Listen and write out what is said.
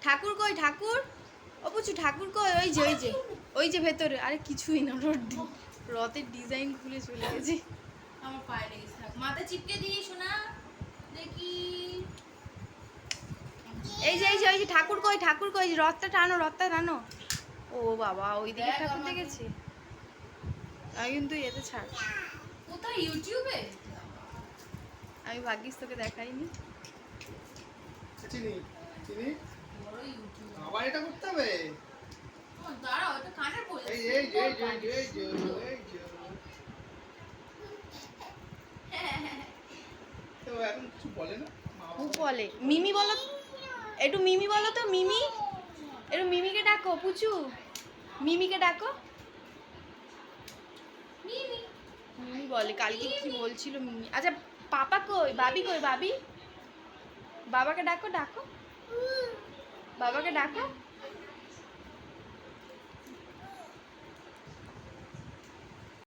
ঠাকুর কই ঠাকুর? ও পুচু ঠাকুর কই? ওই যে ভেতরে। আরে কিছুই না, রথের ডিজাইন খুলে চলে গেছে। আমার পায়ে লেগেছে, থাক মাথা চিপকে দিয়ে শোনা দেখি। এই যে ওই যে ঠাকুর কই? ঠাকুর কই? রথটা টানো। ও বাবা, ওইদিকে ঠাকুর দেখেছি আমি, কিন্তু এতে ছাড়। কোথায়? ইউটিউবে? আমি ভাগ্যিস তোকে দেখাইনি। চিনি চিনি বড় ইউটিউব। আবার এটা করতে হবে। দাঁড়াও, এটা কানে পড়ে এই যাচ্ছে। এই যে এই যে এই যে এই যে তো এখন কিছু বলে না। ও বলে মিমি বলো, একটু মিমি বলো তো। মিমি, একটু মিমিকে ডাকো পুচু, মিমিকে ডাকো। মিমি মিমি বলে, কালকে কি বলছিল মিমি। আচ্ছা পাপা কই? বাবি কই? বাবি, বাবাকে ডাকো, বাবাকে ডাকো।